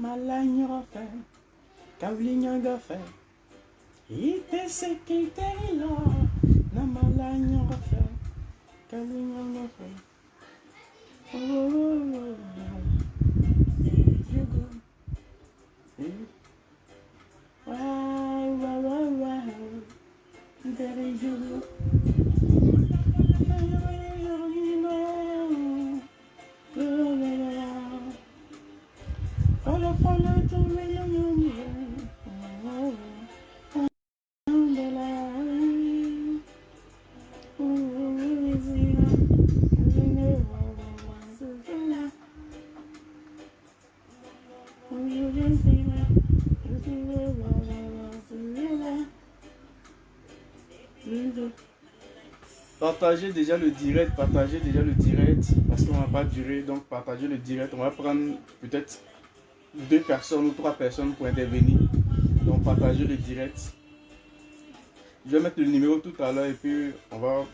Namalanyofe, Kavlinyofe, Ite Sekitela, Namalanyofe, Kavlinyofe. Oh, you go. Wow, there you go. Partagez déjà le direct, parce qu'on va pas durer, donc partagez le direct. On va prendre peut-être 2 personnes ou 3 personnes pour intervenir. Donc partagez le direct. Je vais mettre le numéro tout à l'heure et puis on va...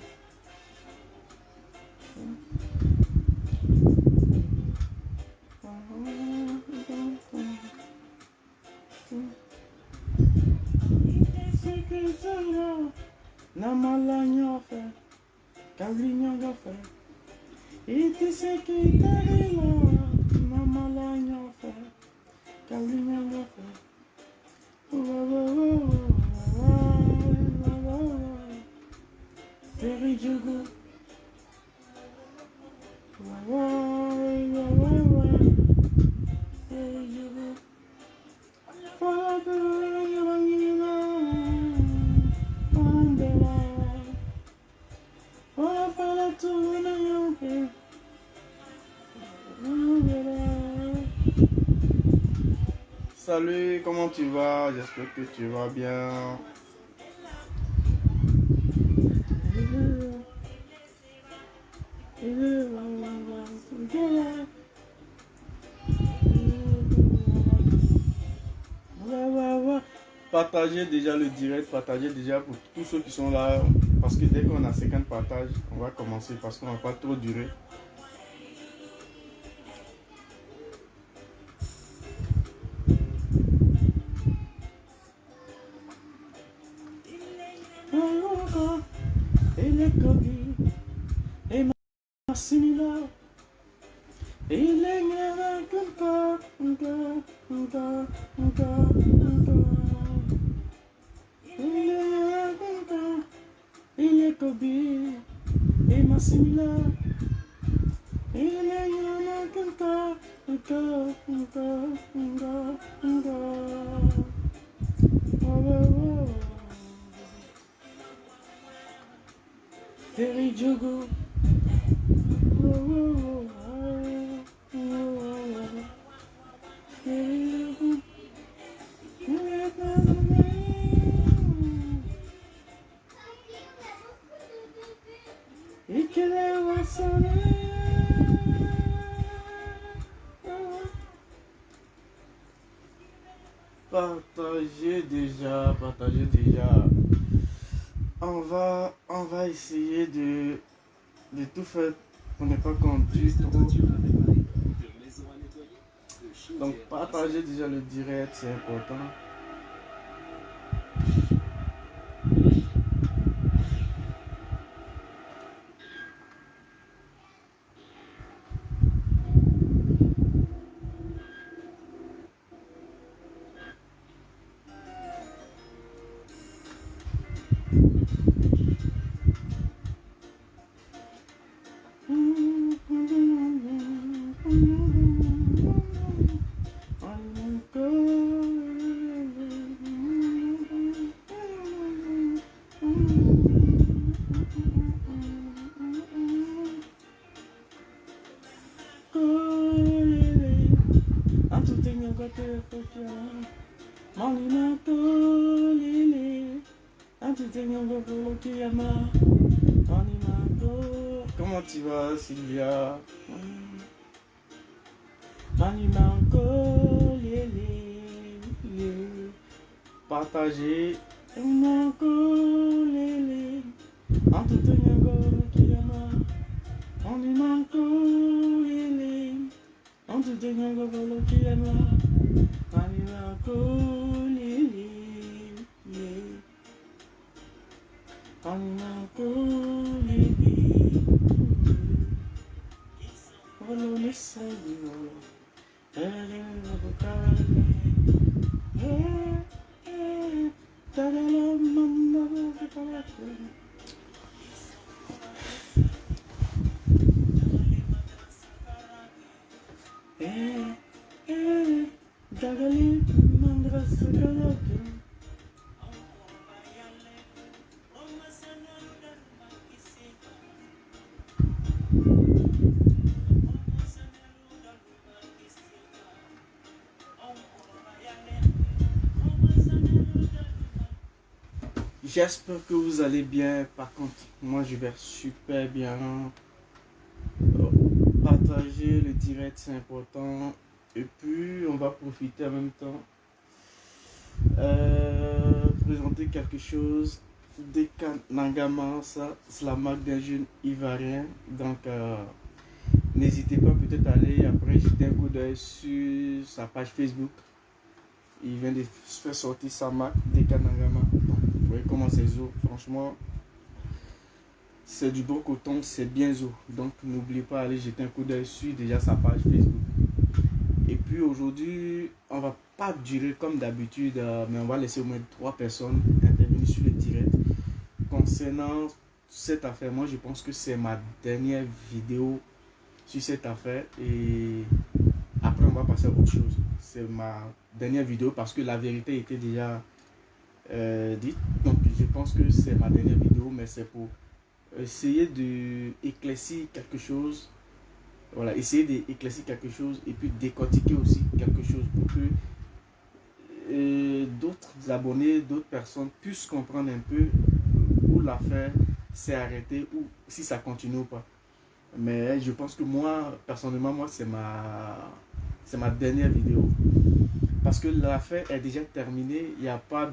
Namalanyofe, Kavlinyofe, Ite Sekitela, Namalanyofe, Kavlinyofe. Very good. Salut, comment tu vas? J'espère que tu vas bien. Partagez déjà le direct, partagez déjà pour tous ceux qui sont là, parce que dès qu'on a 50 partages, on va commencer parce qu'on va pas trop durer. Partagez déjà. On va essayer de tout faire pour ne pas conduire trop. Donc partagez déjà le direct, c'est important. Comment tu vas, Sylvia? Partagez. J'espère que vous allez bien. Par contre, moi je vais super bien. Partager le direct, c'est important. Et puis, on va profiter en même temps. Présenter quelque chose. Dekan Nangama, ça, c'est la marque d'un jeune ivoirien. Donc, n'hésitez pas peut-être à aller après jeter un coup d'œil sur sa page Facebook. Il vient de faire sortir sa marque Dekan Nangama. Donc, vous voyez comment c'est zo. Franchement, c'est du bon coton, c'est bien zo. Donc, n'oubliez pas d'aller jeter un coup d'œil sur déjà sa page Facebook. Et puis aujourd'hui, on va pas durer comme d'habitude, mais on va laisser au moins 3 personnes intervenir sur le direct. Concernant cette affaire, moi je pense que c'est ma dernière vidéo sur cette affaire et après on va passer à autre chose. C'est ma dernière vidéo parce que la vérité était déjà dite. Donc je pense que c'est ma dernière vidéo, mais c'est pour essayer d'éclaircir quelque chose. Voilà, essayer d'éclaircir quelque chose et puis décortiquer aussi quelque chose pour que d'autres abonnés, d'autres personnes puissent comprendre un peu où l'affaire s'est arrêtée ou si ça continue ou pas. Mais je pense que moi, personnellement, moi c'est ma dernière vidéo. Parce que l'affaire est déjà terminée, il n'y a plus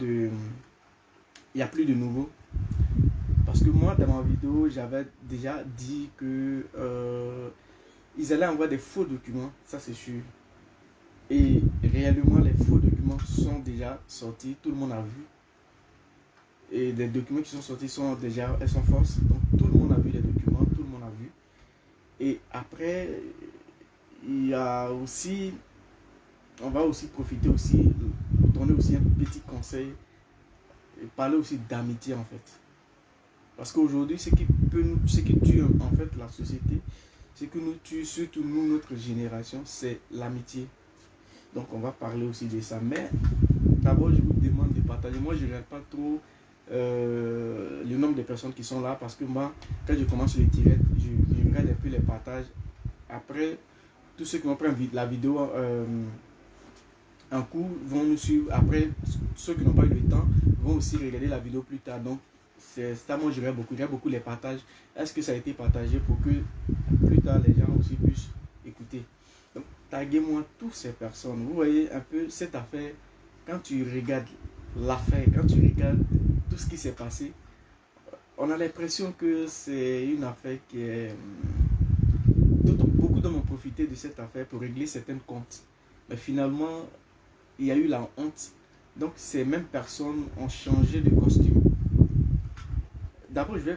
de nouveau. Parce que moi, dans ma vidéo, j'avais déjà dit que ils allaient envoyer des faux documents, ça c'est sûr. Et réellement, les faux documents sont déjà sortis, tout le monde a vu. Et les documents qui sont sortis sont déjà, elles sont fausses. Donc tout le monde a vu les documents, tout le monde a vu. Et après, il y a aussi, on va aussi profiter aussi, donner aussi un petit conseil, et parler aussi d'amitié en fait. Parce qu'aujourd'hui, ce qui tue en fait la société, ce qui nous tue, surtout nous, notre génération, c'est l'amitié. Donc on va parler aussi de ça. Mais d'abord, je vous demande de partager. Moi, je ne regarde pas trop le nombre de personnes qui sont là parce que moi, quand je commence le direct, je regarde un peu les partages. Après, tous ceux qui vont prendre la vidéo en cours vont nous suivre. Après, ceux qui n'ont pas eu le temps vont aussi regarder la vidéo plus tard. Donc, c'est ça, moi je regarde beaucoup les partages. Est-ce que ça a été partagé pour que plus tard les gens aussi puissent écouter. Donc, taguez-moi toutes ces personnes. Vous voyez un peu cette affaire. Quand tu regardes l'affaire, quand tu regardes tout ce qui s'est passé, on a l'impression que c'est une affaire qui est... Beaucoup d'hommes ont profité de cette affaire pour régler certains comptes. Mais finalement, il y a eu la honte. Donc, ces mêmes personnes ont changé de costume. D'abord, je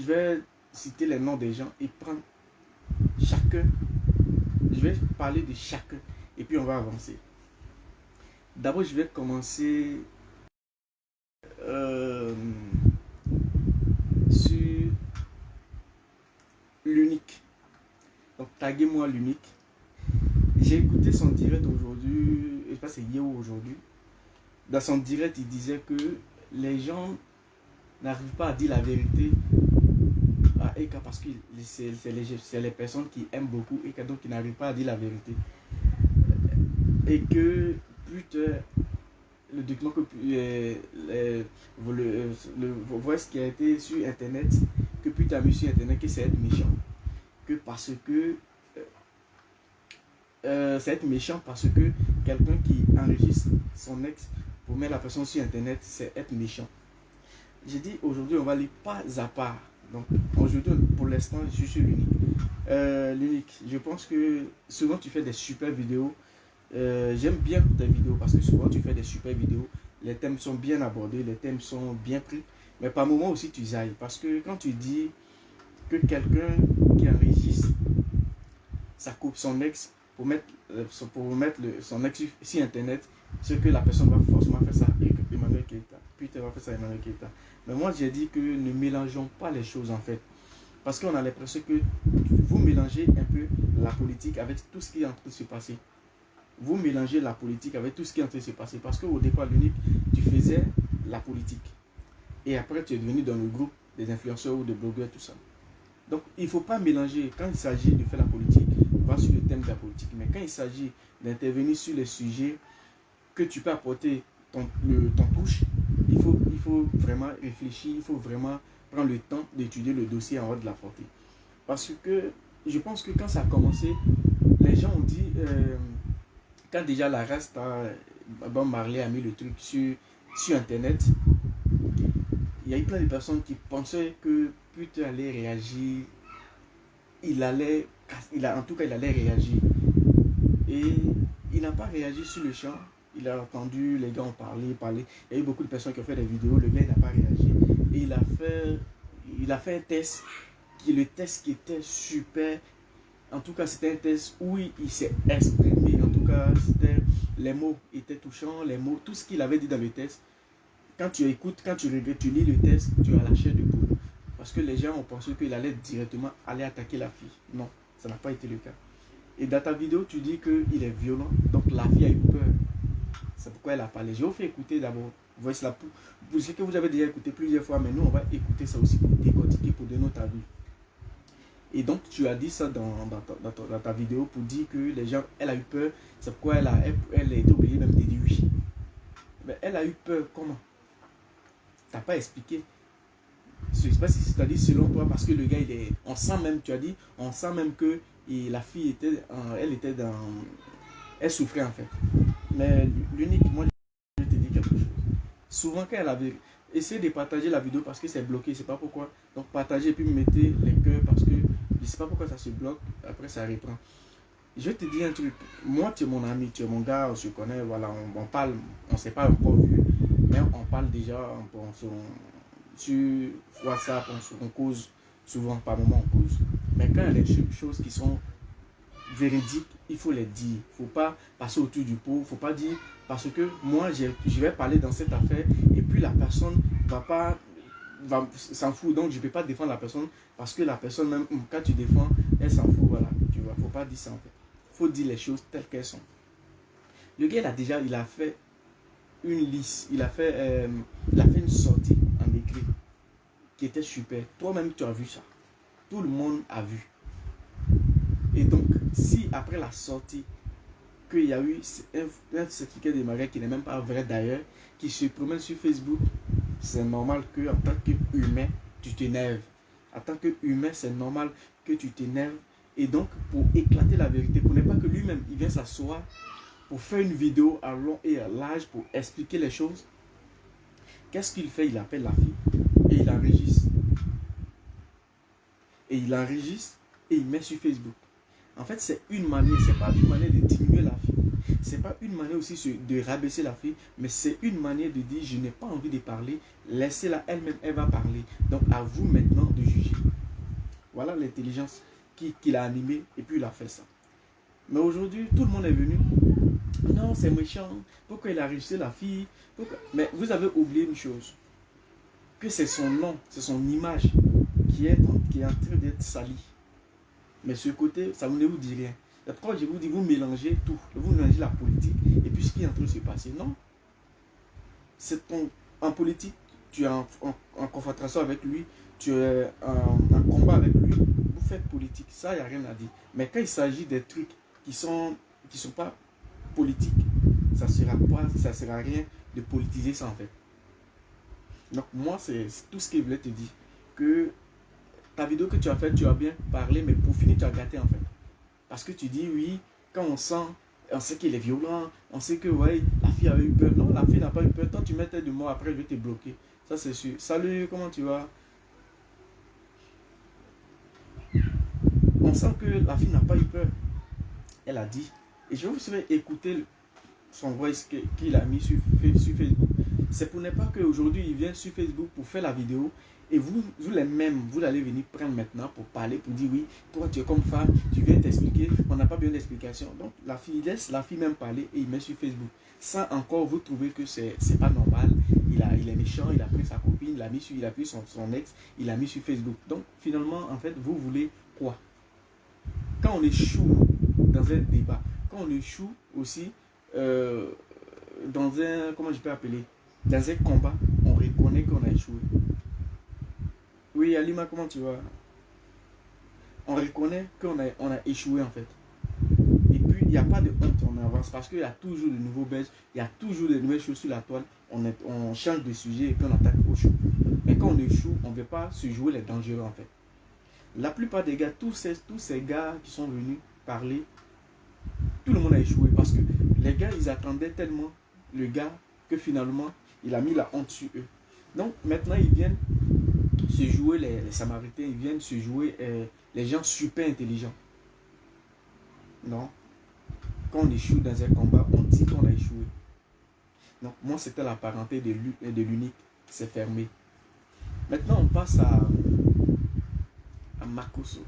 vais citer les noms des gens et prendre chacun. Je vais parler de chacun et puis on va avancer. D'abord, je vais commencer sur l'unique. Donc, taguez-moi l'unique. J'ai écouté son direct aujourd'hui, je sais pas si c'est hier ou aujourd'hui. Dans son direct, il disait que les gens n'arrivent pas à dire la vérité à Eka parce que c'est les personnes qui aiment beaucoup Eka, donc ils n'arrivent pas à dire la vérité. Et que plutôt le document que le voice qui a été sur internet, que plus tu as mis sur internet, que c'est être méchant. Que parce que c'est être méchant parce que quelqu'un qui enregistre son ex mettre la personne sur internet, c'est être méchant. J'ai dit aujourd'hui on va aller pas à pas Donc aujourd'hui, pour l'instant, je suis l'unique. L'unique, je pense que souvent tu fais des super vidéos. J'aime bien tes vidéos parce que souvent tu fais des super vidéos. Les thèmes sont bien abordés, les thèmes sont bien pris. Mais par moments aussi tu zailles. Parce que quand tu dis que quelqu'un qui enregistre ça coupe son ex pour mettre son ex sur internet, c'est que la personne va forcément faire ça avec Emmanuel Keita. Puis tu vas faire ça avec Emmanuel Keita. Mais moi j'ai dit que ne mélangeons pas les choses en fait. Parce qu'on a l'impression que vous mélangez un peu la politique avec tout ce qui est en train de se passer. Vous mélangez la politique avec tout ce qui est en train de se passer. Parce qu'au départ, l'unique, tu faisais la politique. Et après, tu es devenu dans le groupe des influenceurs ou des blogueurs, tout ça. Donc, il ne faut pas mélanger. Quand il s'agit de faire la politique, va sur le thème de la politique. Mais quand il s'agit d'intervenir sur les sujets que tu peux apporter ton touche, il faut vraiment réfléchir, il faut vraiment prendre le temps d'étudier le dossier avant de l'apporter. Parce que je pense que quand ça a commencé, les gens ont dit, quand déjà la race, Bob Marley a mis le truc sur Internet, il y a eu plein de personnes qui pensaient que Pute allait réagir, en tout cas il allait réagir. Et il n'a pas réagi sur le champ. Il a entendu, les gars ont parlé. Il y a eu beaucoup de personnes qui ont fait des vidéos. Le gars n'a pas réagi. Et il a fait un test. Le test qui était super. En tout cas, c'était un test où il s'est exprimé. En tout cas, les mots étaient touchants. Les mots, tout ce qu'il avait dit dans le test. Quand tu écoutes, quand tu lis le test, tu as la chair de poule. Parce que les gens ont pensé qu'il allait directement aller attaquer la fille. Non, ça n'a pas été le cas. Et dans ta vidéo, tu dis qu'il est violent. Donc la fille a eu peur. C'est pourquoi elle a parlé. Je vous fais écouter d'abord. Voici la poule. Je sais que vous avez déjà écouté plusieurs fois, mais nous, on va écouter ça aussi pour décortiquer, pour donner notre avis. Et donc, tu as dit ça dans ta vidéo pour dire que les gens, elle a eu peur. C'est pourquoi elle a été obligée même de dire oui. Mais elle a eu peur comment? Tu n'as pas expliqué. Je ne sais pas si c'est à dire selon toi, parce que le gars, on sent même, tu as dit, on sent même que la fille elle souffrait en fait. Mais l'unique, moi, je te dis quelque chose. Souvent, quand elle avait essayé de partager la vidéo parce que c'est bloqué, je ne sais pas pourquoi. Donc, partagez et puis mettez les cœurs parce que je ne sais pas pourquoi ça se bloque. Après, ça reprend. Je vais te dire un truc. Moi, tu es mon ami, tu es mon gars, on se connaît, voilà, on parle, on ne s'est pas encore vu, mais on parle déjà, sur WhatsApp, on cause souvent, par moment on cause. Mais quand il y a des choses qui sont véridiques, il faut les dire. Il ne faut pas passer autour du pot. Il ne faut pas dire, parce que moi, je vais parler dans cette affaire et puis la personne va s'en fout. Donc, je ne peux pas défendre la personne parce que la personne, même quand tu défends, elle s'en fout. Voilà, tu vois. Il ne faut pas dire ça en fait. Il faut dire les choses telles qu'elles sont. Le gars, il a fait une liste. Il a fait une sortie en écrit qui était super. Toi-même, tu as vu ça. Tout le monde a vu. Et donc, si après la sortie, qu'il y a eu un certificat de mariage qui n'est même pas vrai d'ailleurs, qui se promène sur Facebook, c'est normal qu'en tant qu'humain, tu t'énerves. En tant qu'humain, c'est normal que tu t'énerves. Et donc, pour éclater la vérité, pour ne pas que lui-même, il vient s'asseoir pour faire une vidéo à long et à large pour expliquer les choses, qu'est-ce qu'il fait? Il appelle la fille et il enregistre. Et il enregistre et il met sur Facebook. En fait, c'est une manière, c'est pas une manière de diminuer la fille. C'est pas une manière aussi de rabaisser la fille, mais c'est une manière de dire, je n'ai pas envie de parler, laissez-la elle-même, elle va parler. Donc, à vous maintenant de juger. Voilà l'intelligence qu'il a animée et puis il a fait ça. Mais aujourd'hui, tout le monde est venu. Non, c'est méchant. Pourquoi il a enregistré la fille? Mais vous avez oublié une chose. Que c'est son nom, c'est son image qui est en train d'être salie. Mais ce côté, ça ne vous dit rien. Pourquoi je vous dis, vous mélangez tout. Vous mélangez la politique et puis ce qui est en train de se passer. Non. En politique, tu es en confrontation avec lui, tu es en combat avec lui. Vous faites politique, ça, il n'y a rien à dire. Mais quand il s'agit des trucs qui sont pas politiques, ça ne sert à rien de politiser ça en fait. Donc moi, c'est tout ce que je voulais te dire. Que ta vidéo que tu as faite, tu as bien parlé, mais pour finir, tu as gâté en fait. Parce que tu dis, oui, quand on sait qu'il est violent, on sait que, ouais, la fille a eu peur. Non, la fille n'a pas eu peur. Toi, tu mettais de moi, après, je vais te bloquer. Ça, c'est sûr. Salut, comment tu vas? on sent que la fille n'a pas eu peur. Elle a dit, et je vais vous écouter son voice qu'il a mis sur Facebook. C'est pour ne pas qu'aujourd'hui il vienne sur Facebook pour faire la vidéo et vous les mêmes, vous allez venir prendre maintenant pour parler, pour dire oui, toi tu es comme femme, tu viens t'expliquer, on n'a pas besoin d'explication. Donc la fille laisse la fille même parler et il met sur Facebook. Sans encore vous trouver que c'est pas normal, il est méchant, il a pris sa copine, il a pris son ex, il a mis sur Facebook. Donc finalement en fait vous voulez quoi? Quand on échoue dans un débat, quand on échoue aussi dans un, comment je peux appeler, dans un combat, on reconnaît qu'on a échoué. Oui, Alima, comment tu vas? On reconnaît qu'on a échoué en fait. Et puis, il n'y a pas de honte, on avance parce qu'il y a toujours de nouveaux buzz, il y a toujours de nouvelles choses sur la toile. On change de sujet et puis on attaque au chaud. Mais quand on échoue, on ne veut pas se jouer les dangereux en fait. La plupart des gars, tous ces gars qui sont venus parler, tout le monde a échoué parce que les gars, ils attendaient tellement le gars que finalement, il a mis la honte sur eux. Donc maintenant, ils viennent se jouer les Samaritains, ils viennent se jouer les gens super intelligents. Non. Quand on échoue dans un combat, on dit qu'on a échoué. Donc moi, c'était la parenté de l'unique. C'est fermé. Maintenant, on passe à Makoso.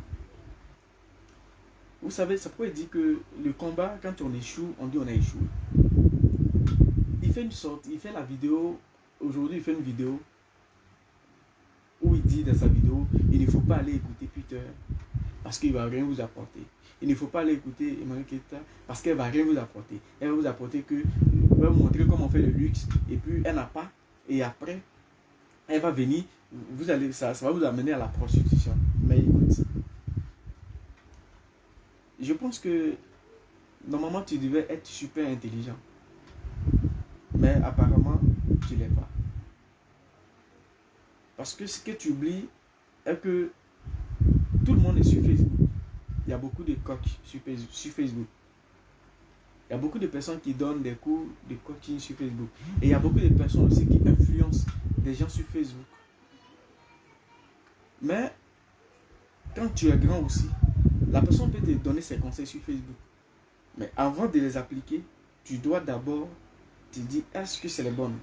Vous savez, ça pourrait dire que le combat, quand on échoue, on dit on a échoué. Il fait la vidéo, aujourd'hui il fait une vidéo où il dit dans sa vidéo, il ne faut pas aller écouter Peter parce qu'il ne va rien vous apporter. Il ne faut pas aller écouter Emmanuel Keita parce qu'elle ne va rien vous apporter. Elle va vous apporter que, elle va vous montrer comment on fait le luxe et puis elle n'a pas. Et après, elle va venir, ça va vous amener à la prostitution. Mais écoute, je pense que normalement tu devais être super intelligent. Mais apparemment, tu ne l'es pas. Parce que ce que tu oublies est que tout le monde est sur Facebook. Il y a beaucoup de coachs sur Facebook. Il y a beaucoup de personnes qui donnent des cours de coaching sur Facebook. Et il y a beaucoup de personnes aussi qui influencent des gens sur Facebook. Mais quand tu es grand aussi, la personne peut te donner ses conseils sur Facebook. Mais avant de les appliquer, tu dois d'abord te dire est-ce que c'est les bonnes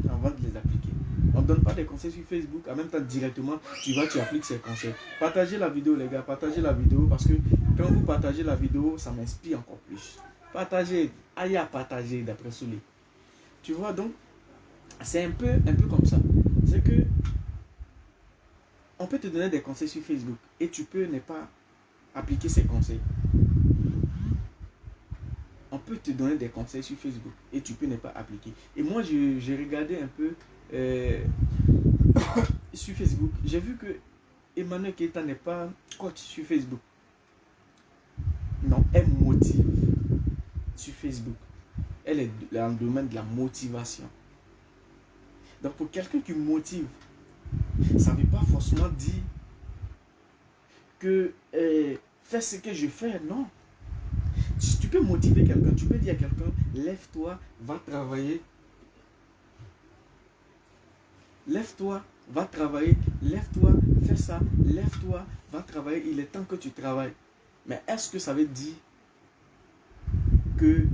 avant de les appliquer. On ne donne pas des conseils sur Facebook, en même temps directement, tu appliques ces conseils. Partagez la vidéo les gars, partagez la vidéo parce que quand vous partagez la vidéo, ça m'inspire encore plus. Partagez, aïe à partager d'après Souli. Tu vois donc, c'est un peu comme ça. C'est que on peut te donner des conseils sur Facebook et tu peux ne pas appliquer ces conseils. On peut te donner des conseils sur Facebook et tu peux ne pas appliquer. Et moi, j'ai regardé un peu sur Facebook. J'ai vu que Emmanuel Keita n'est pas coach sur Facebook. Non, elle motive sur Facebook. Elle est dans le domaine de la motivation. Donc pour quelqu'un qui motive, ça ne veut pas forcément dire que fais ce que je fais, non. Tu peux motiver quelqu'un, tu peux dire à quelqu'un, lève-toi, va travailler. Lève-toi, va travailler, lève-toi, fais ça, lève-toi, va travailler, il est temps que tu travailles. Mais est-ce que ça veut dire que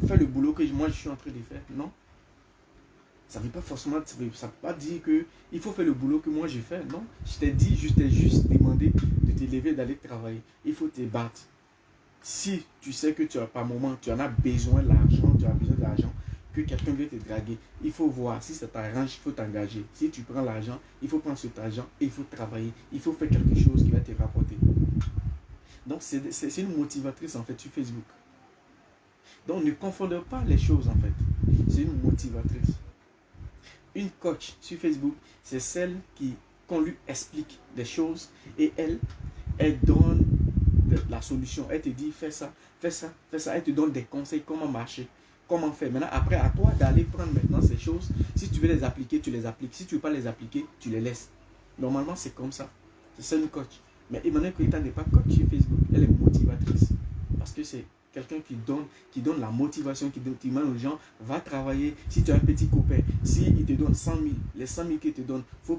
fais le boulot que moi je suis en train de faire? Non. Ça ne veut pas forcément, ça ne veut pas dire qu'il faut faire le boulot que moi je fais. Non. Je t'ai juste demandé de te lever, d'aller travailler. Il faut te battre. Si tu sais que par moment, tu en as besoin de l'argent, que quelqu'un veut te draguer, il faut voir si ça t'arrange, il faut t'engager. Si tu prends l'argent, il faut prendre cet argent et il faut travailler. Il faut faire quelque chose qui va te rapporter. Donc, c'est une motivatrice en fait sur Facebook. Donc, ne confondez pas les choses en fait. C'est une motivatrice. Une coach sur Facebook, c'est celle qu'on lui explique des choses et elle donne la solution. Elle te dit fais ça, fais ça, fais ça. Elle te donne des conseils, comment marcher, comment faire. Maintenant, après, à toi d'aller prendre maintenant ces choses. Si tu veux les appliquer, tu les appliques. Si tu ne veux pas les appliquer, tu les laisses. Normalement, c'est comme ça. C'est ça une coach. Mais Emmanuel Keita n'est pas coach sur Facebook. Elle est motivatrice. Parce que c'est quelqu'un qui donne la motivation, qui demande aux gens, va travailler. Si tu as un petit copain, s'il te donne 100 000, les 100 000 qu'il te donne, faut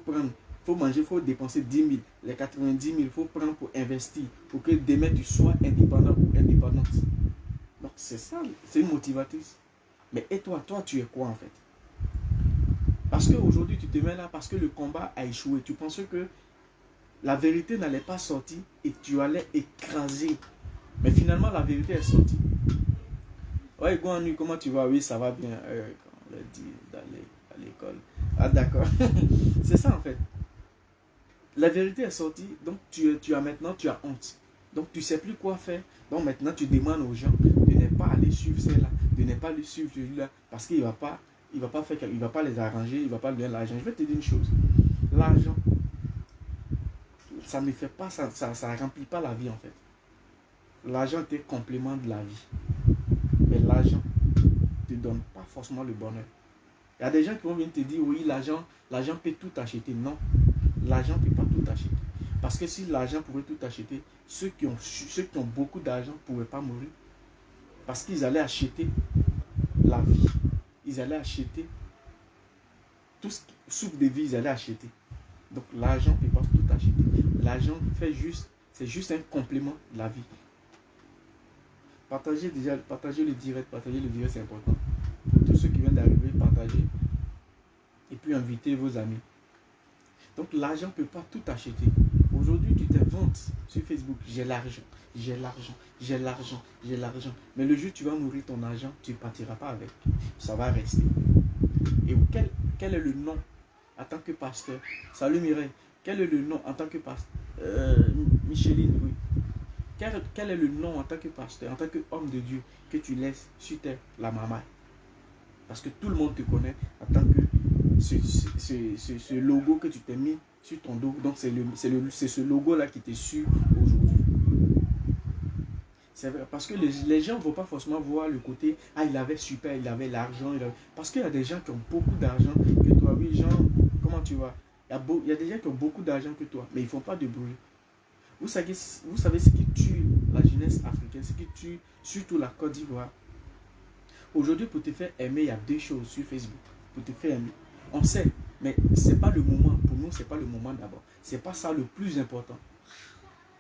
faut manger, il faut dépenser 10 000. Les 90 000, il faut prendre pour investir, pour que demain tu sois indépendant ou indépendante. Donc c'est ça, c'est une motivatrice. Mais et toi, tu es quoi en fait? Parce qu'aujourd'hui, tu te mets là parce que le combat a échoué. Tu penses que la vérité n'allait pas sortir et tu allais écraser. Mais finalement, la vérité est sortie. Ouais, Guanu, comment tu vas? Oui, ça va bien. On l'a dit d'aller à l'école. Ah, d'accord. C'est ça en fait. La vérité est sortie, donc tu as honte. Donc tu ne sais plus quoi faire. Donc maintenant, tu demandes aux gens de ne pas aller suivre celle-là, de ne pas aller suivre celui-là, parce qu'il ne va pas. Il va pas les arranger, il ne va pas donner l'argent. Je vais te dire une chose. L'argent, ça ne fait pas, ça remplit pas la vie en fait. L'argent est un complément de la vie. Mais l'argent ne te donne pas forcément le bonheur. Il y a des gens qui vont venir te dire, oui, l'argent peut tout acheter. Non, l'argent ne peut pas tout acheter. Parce que si l'argent pouvait tout acheter, ceux qui ont beaucoup d'argent ne pouvaient pas mourir. Parce qu'ils allaient acheter la vie. Ils allaient acheter tout ce qui souffre de vie, ils allaient acheter. Donc l'argent ne peut pas tout acheter. L'argent c'est juste un complément de la vie. Partagez le direct, c'est important. Tous ceux qui viennent d'arriver, partagez. Et puis invitez vos amis. Donc l'argent ne peut pas tout acheter. Aujourd'hui, tu t'inventes sur Facebook, j'ai l'argent. Mais le jour où tu vas nourrir ton argent, tu ne partiras pas avec. Ça va rester. Et quel est le nom en tant que pasteur? Salut Mireille. Quel est le nom en tant que pasteur? Micheline, oui. Quel est le nom en tant que pasteur, en tant qu'homme de Dieu que tu laisses sur terre, la maman? Parce que tout le monde te connaît en tant que ce logo que tu t'es mis sur ton dos. Donc c'est ce logo-là qui te suit aujourd'hui. C'est vrai, parce que les gens ne vont pas forcément voir le côté, ah il avait super, il avait l'argent. Parce qu'il y a des gens qui ont beaucoup d'argent que toi. Oui, Jean, comment tu vas? Il y a des gens qui ont beaucoup d'argent que toi, mais ils ne font pas de bruit. Vous savez ce qui tue la jeunesse africaine, ce qui tue surtout la Côte d'Ivoire. Aujourd'hui, pour te faire aimer, il y a deux choses sur Facebook. Pour te faire aimer. On sait, mais ce n'est pas le moment. Pour nous, ce n'est pas le moment d'abord. Ce n'est pas ça le plus important.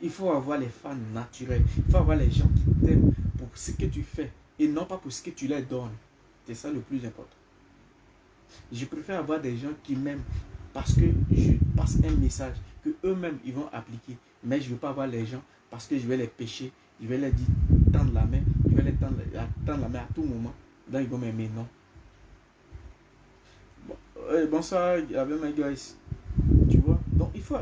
Il faut avoir les fans naturels. Il faut avoir les gens qui t'aiment pour ce que tu fais et non pas pour ce que tu leur donnes. C'est ça le plus important. Je préfère avoir des gens qui m'aiment parce que je passe un message que eux-mêmes ils vont appliquer. Mais je ne veux pas avoir les gens parce que je vais les pêcher. Je vais leur dire tendre la main. Je vais leur tendre la main à tout moment. Là, ils vont m'aimer. Non. Bon, bonsoir, avec my guys. Tu vois? Donc, il faut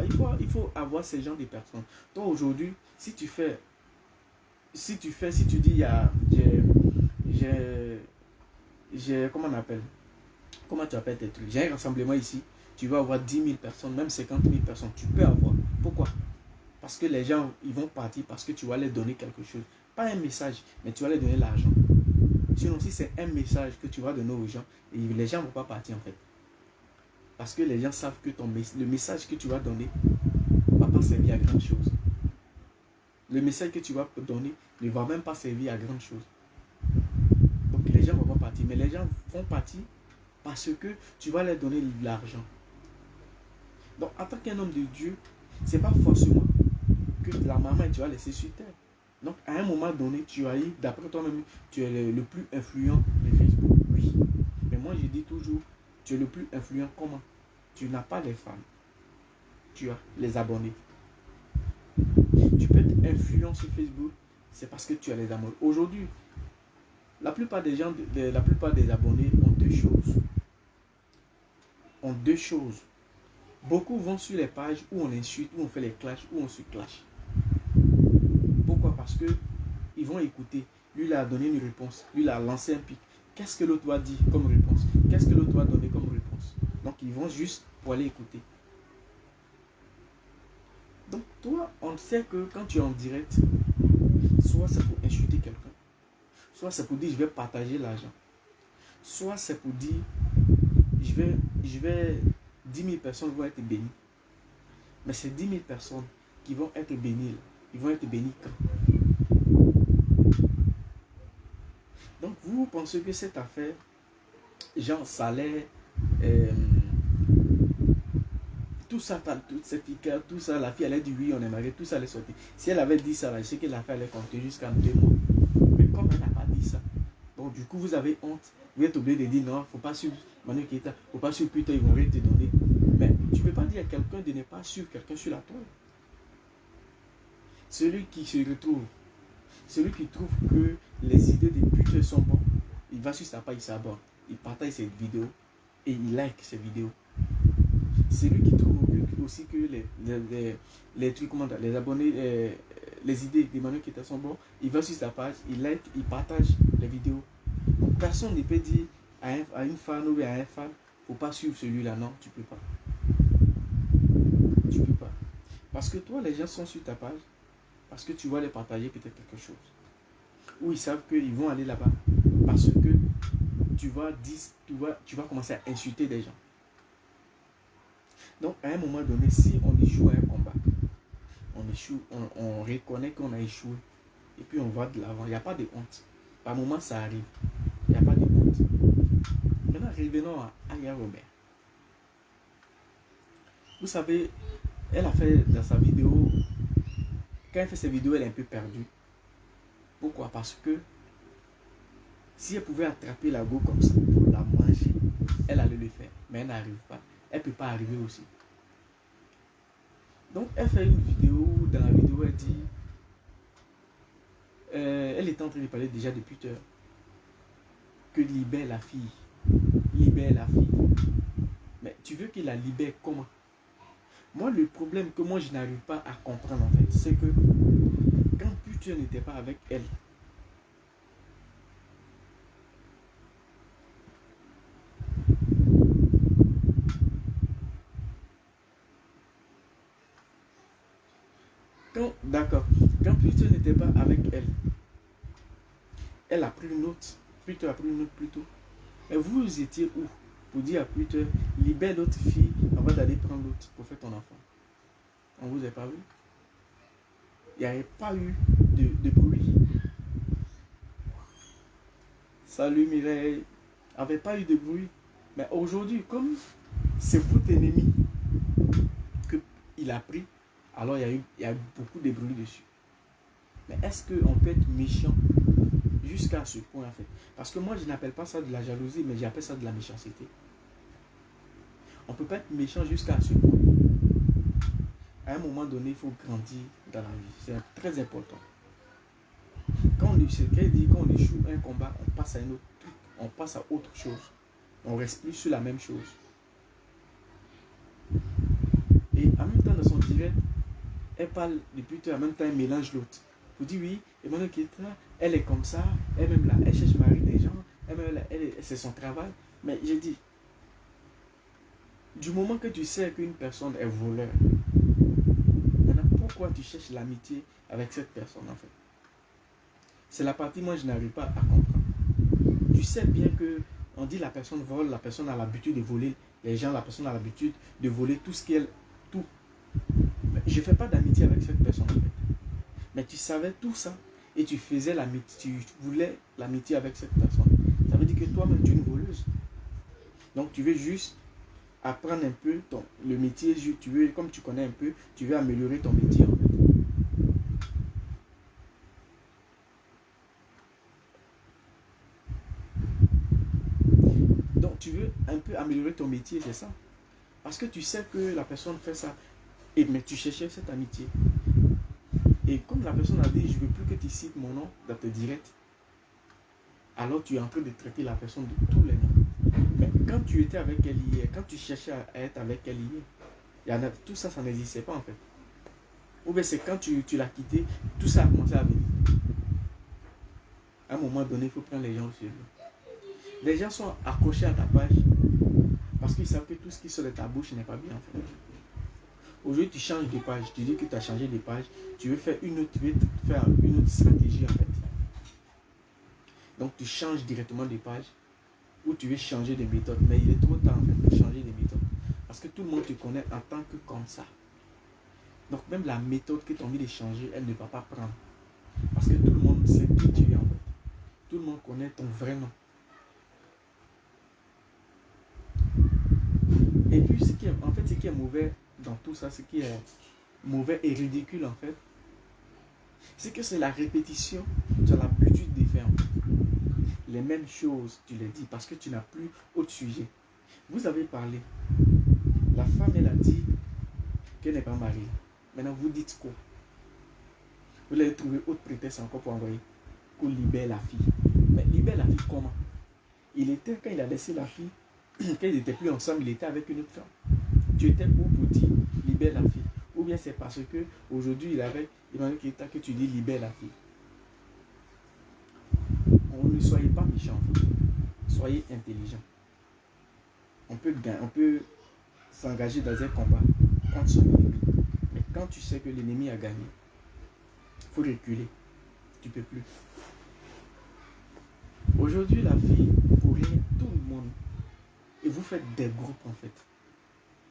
avoir ces gens de personnes. Toi, aujourd'hui, si tu dis, comment on appelle? Comment tu appelles tes trucs? J'ai un rassemblement ici. Tu vas avoir 10 000 personnes, même 50 000 personnes. Tu peux avoir. Pourquoi? Parce que les gens, ils vont partir parce que tu vas leur donner quelque chose. Pas un message, mais tu vas leur donner l'argent. Sinon, si c'est un message que tu vas donner aux gens, les gens ne vont pas partir en fait. Parce que les gens savent que le message que tu vas donner ne va pas servir à grand chose. Le message que tu vas donner ne va même pas servir à grand chose. Donc les gens ne vont pas partir. Mais les gens vont partir parce que tu vas leur donner de l'argent. Donc en tant qu'un homme de Dieu, ce n'est pas forcément que la maman tu vas laisser sur terre. Donc à un moment donné, tu as eu, d'après toi-même, tu es le plus influent de Facebook. Oui. Mais moi je dis toujours, tu es le plus influent comment? Tu n'as pas les femmes. Tu as les abonnés. Tu peux être influent sur Facebook, c'est parce que tu as les abonnés. Aujourd'hui, la plupart des gens, la plupart des abonnés ont deux choses. Beaucoup vont sur les pages où on insulte, où on fait les clashs, où on se clash. Pourquoi? Parce que ils vont écouter. Lui, il a donné une réponse. Lui, il a lancé un pic. Qu'est-ce que l'autre va dire comme réponse? Qu'est-ce que l'autre va donner comme réponse? Donc, ils vont juste pour aller écouter. Donc, toi, on sait que quand tu es en direct, soit c'est pour insulter quelqu'un, soit c'est pour dire je vais partager l'argent, soit c'est pour dire je vais 10 000 personnes vont être bénies. Mais ces 10 000 personnes qui vont être bénies, ils vont être bénis quand? Donc, vous pensez que cette affaire, genre salaire, tout ça, toute cette piqueur, tout ça, la fille allait dire oui, on est mariés, tout ça allait sortir. Si elle avait dit ça, là, je sais que la fille allait compter jusqu'à 2 mois. Mais comme elle n'a pas dit ça, donc du coup, vous avez honte. Vous êtes obligé de dire non, il ne faut pas suivre Manu Keita, il ne faut pas suivre Twitter, ils vont rien te donner. Mais tu ne peux pas dire à quelqu'un de ne pas suivre quelqu'un sur la toile. Celui qui se retrouve, celui qui trouve que les idées des putes sont bonnes, il va sur sa page, il s'abonne, il partage cette vidéo et il like cette vidéo. Celui qui trouve aussi que les trucs, les abonnés, les idées d'Emmanuel Keita sont bons, il va sur sa page, il like, il partage les vidéos. Donc personne ne peut dire à une fan ou à un fan, il ne faut pas suivre celui-là. Non, tu ne peux pas. Tu ne peux pas. Parce que toi, les gens sont sur ta page, parce que tu vas les partager peut-être quelque chose. Ou ils savent qu'ils vont aller là-bas, parce que tu vas commencer à insulter des gens. Donc à un moment donné, si on échoue à un combat, on reconnaît qu'on a échoué, et puis on va de l'avant. Il n'y a pas de honte. Par moment, ça arrive. Il n'y a pas de honte. Maintenant, revenons à Aya Robert. Vous savez, elle a fait dans sa vidéo, quand elle fait ses vidéos, elle est un peu perdue. Pourquoi? Parce que si elle pouvait attraper la go comme ça pour la manger, elle allait le faire. Mais elle n'arrive pas. Elle ne peut pas arriver aussi. Donc, elle fait une vidéo. Dans la vidéo, elle dit... elle est en train de parler déjà depuis Twitter. Que libère la fille. Libère la fille. Mais tu veux qu'il la libère comment? Moi, le problème que moi, je n'arrive pas à comprendre, en fait, c'est que quand Twitter n'était pas avec elle, d'accord, quand Twitter n'était pas avec elle, elle a pris une autre. Twitter a pris une autre plutôt. Et vous étiez où pour dire à Twitter, libère l'autre fille avant d'aller prendre l'autre pour faire ton enfant? On ne vous a pas vu? Il n'y avait pas eu de bruit. Salut Mireille. Il n'y avait pas eu de bruit. Mais aujourd'hui, comme c'est votre ennemi qu'il a pris, alors il y a eu beaucoup de bruit dessus. Mais est-ce qu'on peut être méchant jusqu'à ce point en fait? Parce que moi je n'appelle pas ça de la jalousie, mais j'appelle ça de la méchanceté. On ne peut pas être méchant jusqu'à ce point. À un moment donné, il faut grandir dans la vie. C'est très important. Quand on échoue un combat, on passe à un autre truc, on passe à autre chose. On reste plus sur la même chose. Et en même temps, dans son direct, elle parle de Twitter, en même temps, elle mélange l'autre. Vous dites oui, Emmanuel Keita, elle est comme ça, elle-même là, elle cherche mari des gens, c'est son travail. Mais j'ai dit, du moment que tu sais qu'une personne est voleur, pourquoi tu cherches l'amitié avec cette personne en fait? C'est la partie moi je n'arrive pas à comprendre. Tu sais bien que on dit la personne vole, la personne a l'habitude de voler les gens, la personne a l'habitude de voler tout ce qu'elle... Tout. Mais je ne fais pas d'amitié avec cette personne en fait. Mais tu savais tout ça et tu faisais l'amitié, tu voulais l'amitié avec cette personne. Ça veut dire que toi-même tu es une voleuse. Donc tu veux juste apprendre un peu le métier, tu veux, comme tu connais un peu, tu veux améliorer ton métier en fait. Donc tu veux un peu améliorer ton métier, c'est ça. Parce que tu sais que la personne fait ça, mais tu cherchais cette amitié. Et comme la personne a dit, je ne veux plus que tu cites mon nom dans tes directs, alors tu es en train de traiter la personne de tous les noms. Mais quand tu étais avec elle hier, quand tu cherchais à être avec elle hier, tout ça, ça n'existait pas en fait. Ou bien c'est quand tu l'as quitté, tout ça a commencé à venir. À un moment donné, il faut prendre les gens au sérieux. Les gens sont accrochés à ta page parce qu'ils savent que tout ce qui sort de ta bouche n'est pas bien en fait. Aujourd'hui, tu changes de page, tu dis que tu as changé de page, tu veux faire une autre stratégie en fait. Donc tu changes directement de page ou tu veux changer de méthode. Mais il est trop tard en fait pour changer de méthode. Parce que tout le monde te connaît en tant que comme ça. Donc même la méthode que tu as envie de changer, elle ne va pas prendre. Parce que tout le monde sait qui tu es en fait. Tout le monde connaît ton vrai nom. Et puis ce qui est mauvais dans tout ça, ce qui est mauvais et ridicule en fait, c'est que c'est la répétition. Tu as l'habitude de faire les mêmes choses, tu les dis, parce que tu n'as plus autre sujet. Vous avez parlé. La femme, elle a dit qu'elle n'est pas mariée. Maintenant, vous dites quoi? Vous allez trouver autre prétexte encore pour envoyer qu'on libère la fille. Mais libère la fille comment? Il était, quand il a laissé la fille, quand ils n'étaient plus ensemble, il était avec une autre femme. Tu étais où pour dire libère la fille? Ou bien c'est parce que aujourd'hui il est avec Emmanuel Keita que tu dis libère la fille? Ne soyez pas méchants, soyez intelligents. On peut s'engager dans un combat contre son ennemi. Mais quand tu sais que l'ennemi a gagné, il faut reculer. Tu ne peux plus. Aujourd'hui, la vie, pour rien, tout le monde. Et vous faites des groupes en fait.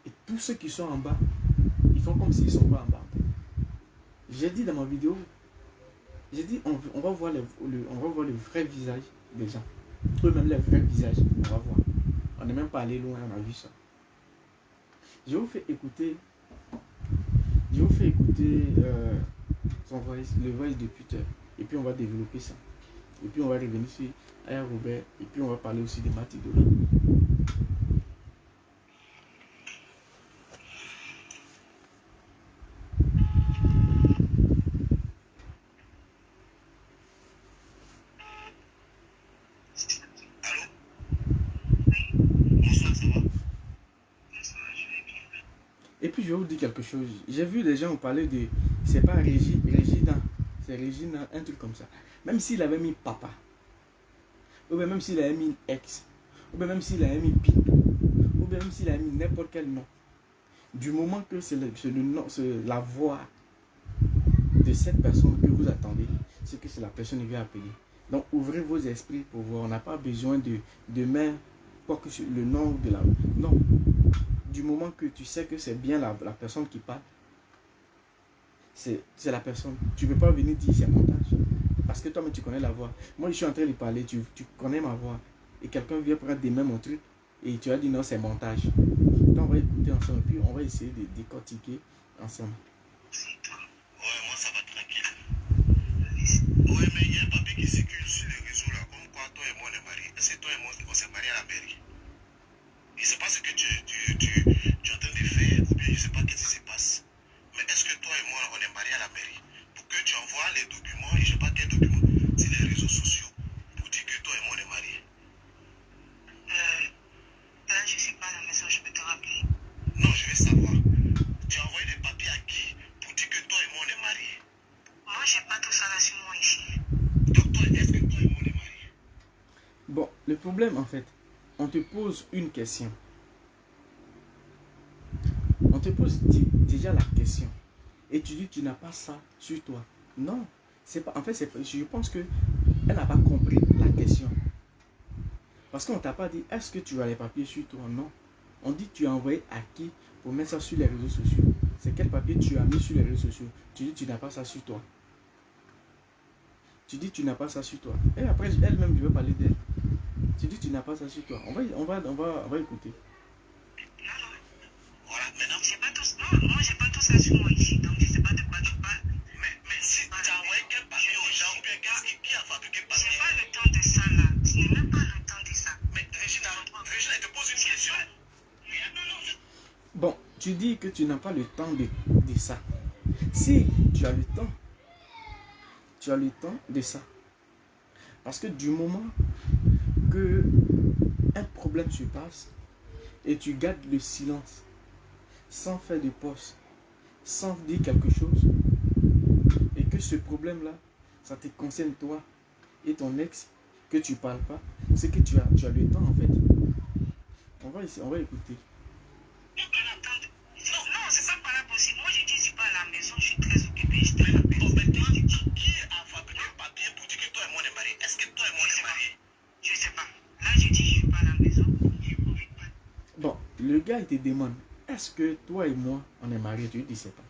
Et tous ceux qui sont en bas, ils font comme s'ils ne sont pas en bas. J'ai dit dans ma vidéo, j'ai dit on va voir le vrai visage des gens. Eux-mêmes les vrais visages, on va voir. On n'est même pas allé loin, on a vu ça. Je vous fais écouter son voice, le voice de Peter. Et puis on va développer ça. Et puis on va revenir sur Aya Robert. Et puis on va parler aussi de Matidola. Et puis je vais vous dire quelque chose. J'ai vu des gens parler de... C'est pas Régina. C'est Régina, un truc comme ça. Même s'il avait mis papa. Ou bien même s'il avait mis ex. Ou bien même s'il avait mis Pinto. Ou bien même s'il avait mis n'importe quel nom. Du moment que c'est le nom, c'est la voix de cette personne que vous attendez, c'est que c'est la personne qui vient appeler. Donc ouvrez vos esprits pour voir. On n'a pas besoin de mettre quoi que le nom de la... Non. Du moment que tu sais que c'est bien la personne qui parle, c'est la personne. Tu ne peux pas venir dire c'est montage. Parce que toi-même tu connais la voix. Moi je suis en train de parler, tu connais ma voix. Et quelqu'un vient prendre des mêmes mon truc et tu as dit non c'est montage. Donc on va écouter ensemble puis on va essayer de décortiquer ensemble. Ouais, moi ça va tranquille. Ouais, mais il y a un papier qui circule sur les réseaux là, comme quoi toi et moi on est mariés. Est-ce que toi et moi on s'est mariés à la mairie? Je ne sais pas ce que tu es en train de faire, ou bien je ne sais pas qu'est-ce qui se passe. Mais est-ce que toi et moi on est mariés à la mairie? Pour que tu envoies les documents, et je ne sais pas quels documents, sur les réseaux sociaux, pour dire que toi et moi on est mariés. Là, je ne suis pas à la maison, je peux te rappeler. Non, je veux savoir. Tu as envoyé des papiers à qui pour dire que toi et moi on est mariés? Moi, je n'ai pas tout ça là sur moi ici. Donc, est-ce que toi et moi on est mariés? Bon, le problème en fait, on te pose une question. On te pose déjà la question. Et tu dis tu n'as pas ça sur toi. Non, c'est pas. En fait, je pense que elle n'a pas compris la question. Parce qu'on ne t'a pas dit est-ce que tu as les papiers sur toi? Non. On dit tu as envoyé à qui pour mettre ça sur les réseaux sociaux. C'est quel papier tu as mis sur les réseaux sociaux? Tu dis tu n'as pas ça sur toi. Tu dis tu n'as pas ça sur toi. Et après elle-même je veux parler d'elle. Tu dis tu n'as pas ça sur toi. On va écouter. Voilà, maintenant. Moi, j'ai pas tout ça sur moi ici, donc je ne sais pas de quoi tu parles. Mais si tu as envoyé quel papier aux gens, ou bien qui a fabriqué le Ce papier? n'est pas le temps de ça là. Ce n'est même pas le temps de ça. Mais Régina, elle te pose une question. Bon, tu dis que tu n'as pas le temps de ça. Si tu as le temps, de ça. Parce que du moment que un problème se passe et tu gardes le silence sans faire de poste, sans dire quelque chose, et que ce problème-là, ça te concerne toi et ton ex, que tu ne parles pas, c'est que tu as le temps en fait. On va écouter. Non, c'est pas par là possible. Moi, je dis, je suis pas à la maison, je suis très occupée, je te rappelle. Bon, maintenant, qui a fabriqué le papier pour dire que toi et moi on est mariés? Est-ce que toi et moi on est mariés? Je sais pas. Là, je dis, je suis pas à la maison. Bon, le gars il te demande est-ce que toi et moi on est mariés? Tu lui dis c'est pas.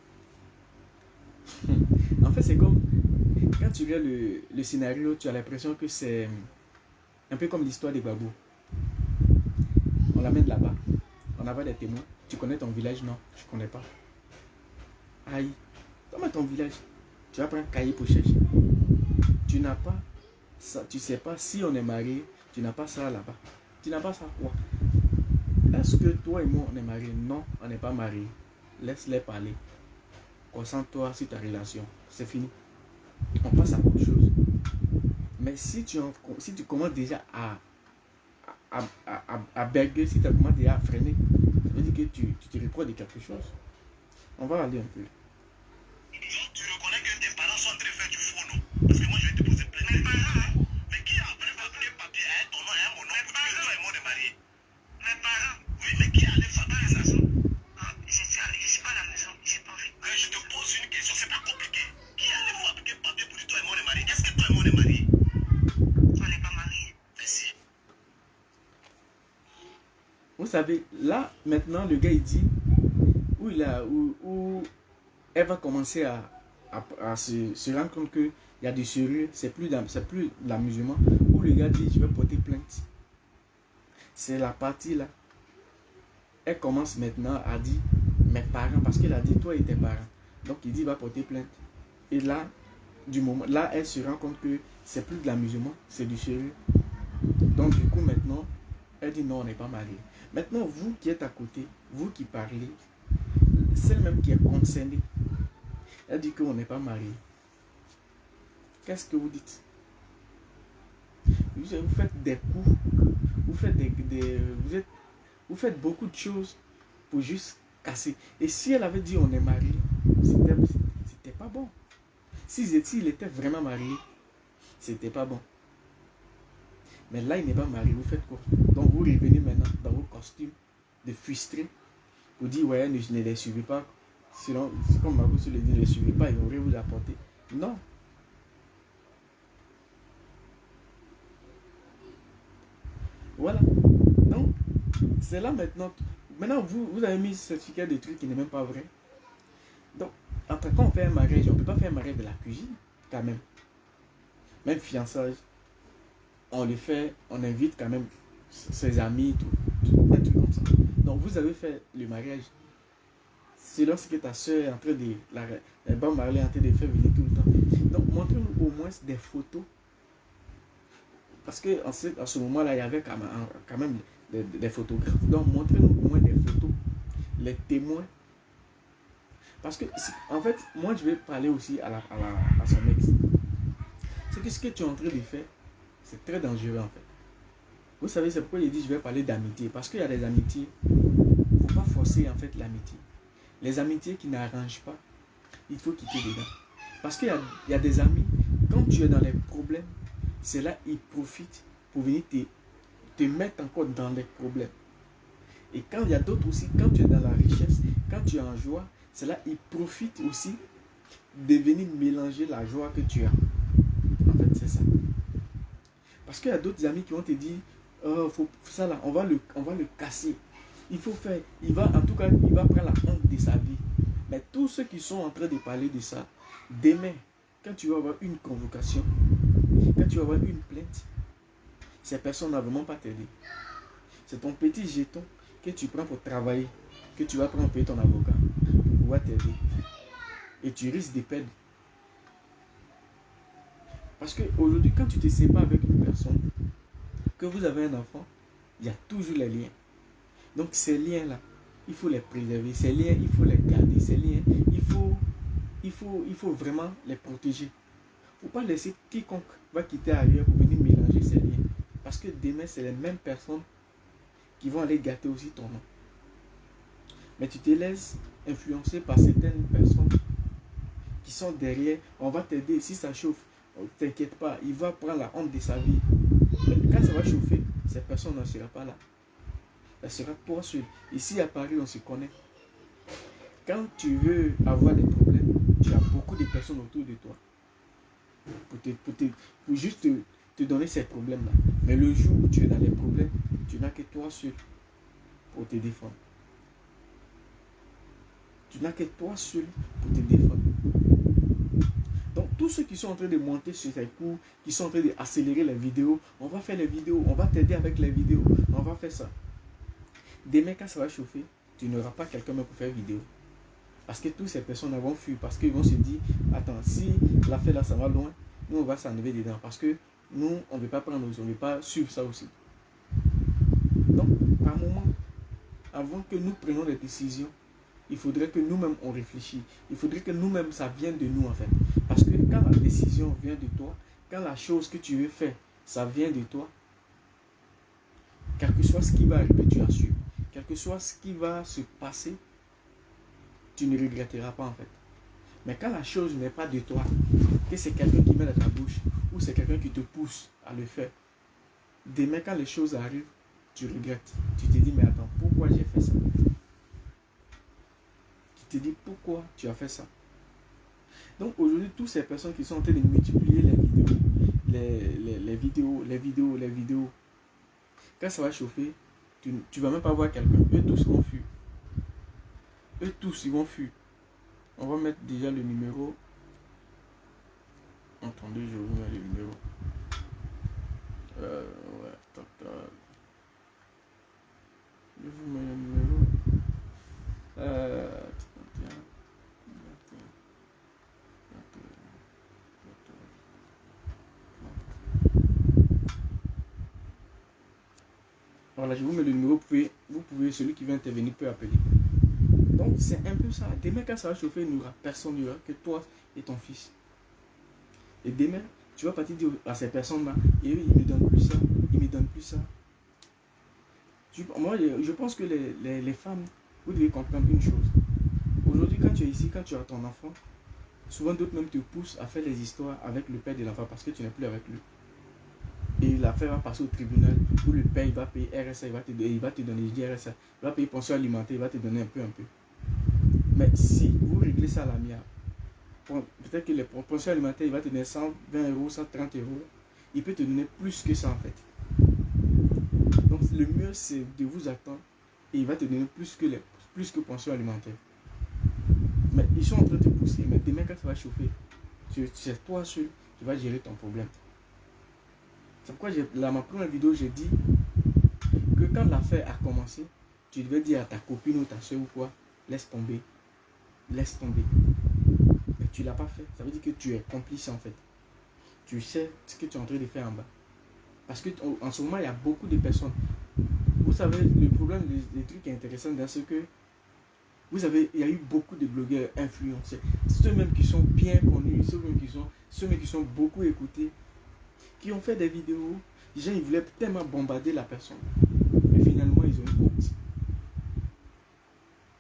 En fait, c'est comme quand tu regardes le scénario, tu as l'impression que c'est un peu comme l'histoire des Babou. On l'amène là-bas, on avait des témoins, Tu connais ton village? Non, je ne connais pas. Aïe, comment ton village? Tu vas prendre un cahier pour chercher. Tu n'as pas ça, tu ne sais pas si on est marié, tu n'as pas ça là-bas. Tu n'as pas ça quoi? Est-ce que toi et moi on est mariés? Non, on n'est pas mariés. Laisse-les parler. Concentre-toi sur ta relation. C'est fini. On passe à autre chose. Mais si tu commences déjà à berguer, si tu commences déjà à freiner, ça veut dire que tu te reproches de quelque chose. On va aller un peu. Tu reconnais que tes parents sont en train de faire du faux, non? Parce que moi, je vais te poser plein de questions. Mais qui a après fabriqué le papier à ton nom et à mon nom pour dire que toi et moi on est mariés? Mes parents. Oui, mais qui allait fabriquer ça? Je suis pas à la maison, j'ai pas vu. Mais je te pose une question, c'est pas compliqué. Qui allait fabriquer le papier pour dire toi et moi on est mariés? Est-ce que toi et moi on est mariés? On n'est pas mariés. Merci. Vous savez, là, maintenant, le gars, il dit, où elle va commencer à se rendre compte qu'il y a du sérieux, c'est plus de la musulman, où le gars dit, je vais porter plainte. C'est la partie là. Elle commence maintenant à dire, mes parents, parce qu'elle a dit, toi et tes parents. Donc, il dit, il va porter plainte. Et là, là, elle se rend compte que c'est plus de la musulman, c'est du sérieux. Donc, du coup, maintenant, elle dit, non, on n'est pas mariés. Maintenant, vous qui êtes à côté, vous qui parlez, celle même qui est concernée, elle dit qu'on n'est pas mariés. Qu'est-ce que vous dites? Vous faites des coups, vous faites beaucoup de choses pour juste casser. Et si elle avait dit on est mariés, c'était pas bon. S'il était vraiment marié, c'était pas bon. Mais là, il n'est pas marié, vous faites quoi? Donc vous revenez maintenant dans vos costumes de frustrés pour dire ouais, ne les suivez pas. Sinon, c'est comme Margot se le dit, ne les suivez pas, ils auraient vous apporter. Non. Voilà. Donc, c'est là maintenant. Maintenant, vous avez mis ce certificat de trucs qui n'est même pas vrai. Donc, après, quand on fait un mariage, on ne peut pas faire un mariage de la cuisine, quand même. Même fiançage. On le fait, on invite quand même ses amis, tout, un truc comme ça. Donc vous avez fait le mariage. C'est lorsque ta soeur est en train de, la bonne Marley est en train de faire venir tout le temps. Donc montrez-nous au moins des photos. Parce que à ce moment-là, il y avait quand même des photographes. Donc montrez-nous au moins des photos, les témoins. Parce que, en fait, moi je vais parler aussi à son ex. C'est que ce que tu es en train de faire, c'est très dangereux en fait. Vous savez, c'est pourquoi il dit je vais parler d'amitié. Parce qu'il y a des amitiés, il ne faut pas forcer en fait l'amitié. Les amitiés qui n'arrangent pas, il faut quitter dedans. Parce qu'il y a des amis, quand tu es dans les problèmes, c'est là ils profitent pour venir te mettre encore dans les problèmes. Et quand il y a d'autres aussi, quand tu es dans la richesse, quand tu es en joie, c'est là ils profitent aussi de venir mélanger la joie que tu as. En fait, c'est ça. Parce qu'il y a d'autres amis qui vont te dire, faut ça là, on va le casser. Il faut faire, en tout cas, il va prendre la honte de sa vie. Mais tous ceux qui sont en train de parler de ça, demain, quand tu vas avoir une convocation, quand tu vas avoir une plainte, ces personnes ne vont vraiment pas t'aider. C'est ton petit jeton que tu prends pour travailler, que tu vas prendre payer ton avocat, pour pouvoir t'aider. Et tu risques de perdre. Parce qu'aujourd'hui, quand tu te sépares avec une personne, que vous avez un enfant, il y a toujours les liens. Donc ces liens-là, il faut les préserver. Ces liens, il faut les garder. Ces liens, il faut vraiment les protéger. Il ne faut pas laisser quiconque va quitter ailleurs pour venir mélanger ces liens. Parce que demain, c'est les mêmes personnes qui vont aller gâter aussi ton nom. Mais tu te laisses influencer par certaines personnes qui sont derrière. On va t'aider. Si ça chauffe, ne t'inquiète pas, il va prendre la honte de sa vie. Mais quand ça va chauffer, cette personne ne sera pas là. Elle sera toi seul. Ici à Paris, on se connaît. Quand tu veux avoir des problèmes, tu as beaucoup de personnes autour de toi. Pour juste te donner ces problèmes-là. Mais le jour où tu es dans les problèmes, tu n'as que toi seul pour te défendre. Tu n'as que toi seul pour te défendre. Donc tous ceux qui sont en train de monter sur ces cours, qui sont en train d'accélérer les vidéos, on va faire les vidéos, on va t'aider avec les vidéos, on va faire ça. Demain quand ça va chauffer, tu n'auras pas quelqu'un même pour faire vidéo. Parce que toutes ces personnes vont fuir. Parce qu'ils vont se dire, attends, si l'affaire là, ça va loin, nous, on va s'enlever dedans. Parce que nous, on ne veut pas prendre, on ne veut pas suivre ça aussi. Donc, à un moment, avant que nous prenions des décisions, il faudrait que nous-mêmes, on réfléchisse. Il faudrait que nous-mêmes, ça vienne de nous, en fait. Parce que quand la décision vient de toi, quand la chose que tu veux faire, ça vient de toi, quel que soit ce qui va arriver, tu assumes. Quel que soit ce qui va se passer, tu ne regretteras pas, en fait. Mais quand la chose n'est pas de toi, que c'est quelqu'un qui met dans ta bouche, ou c'est quelqu'un qui te pousse à le faire, demain, quand les choses arrivent, tu regrettes. Tu te dis, mais attends, pourquoi j'ai fait ça? Tu te dis, pourquoi tu as fait ça? Donc aujourd'hui, toutes ces personnes qui sont en train de multiplier les vidéos, quand ça va chauffer, tu ne vas même pas voir quelqu'un. Eux tous vont fuir. Eux tous, ils vont fuir. On va mettre déjà le numéro. Attendez, je vous mets le numéro. Ouais, tac, tac. Je vous mets le numéro. Voilà, je vous mets le numéro. Vous pouvez, celui qui veut intervenir peut appeler. Donc, c'est un peu ça. Demain, quand ça va chauffer, il n'y aura personne, il n'y aura que toi et ton fils. Et demain, tu vas partir dire à ces personnes-là, et eux, ils ne me donnent plus ça, ils ne me donnent plus ça. Moi, je pense que les femmes, vous devez comprendre une chose. Aujourd'hui, quand tu es ici, quand tu as ton enfant, souvent d'autres même te poussent à faire les histoires avec le père de l'enfant parce que tu n'es plus avec lui. Et l'affaire va passer au tribunal où le père il va payer RSA, il va te donner, je dis RSA, il va payer pension alimentaire, il va te donner un peu. Mais si vous réglez ça à l'amiable, peut-être que les pensions alimentaires, il va te donner 120 euros, 130 euros, il peut te donner plus que ça en fait. Donc le mieux c'est de vous attendre et il va te donner plus que pension alimentaire. Mais ils sont en train de te pousser, mais demain quand ça va chauffer, c'est toi seul qui vas gérer ton problème. C'est pourquoi dans ma première vidéo, j'ai dit que quand l'affaire a commencé, tu devais dire à ta copine ou ta soeur ou quoi, laisse tomber. Laisse tomber. Mais tu ne l'as pas fait. Ça veut dire que tu es complice en fait. Tu sais ce que tu es en train de faire en bas. Parce qu'en ce moment, il y a beaucoup de personnes. Vous savez, le problème des trucs intéressants dans ce que il y a eu beaucoup de blogueurs influenceurs. Ceux-mêmes qui sont bien connus, ceux-mêmes qui sont beaucoup écoutés, qui ont fait des vidéos. Les gens, ils voulaient tellement bombarder la personne. Mais finalement, ils ont eu honte.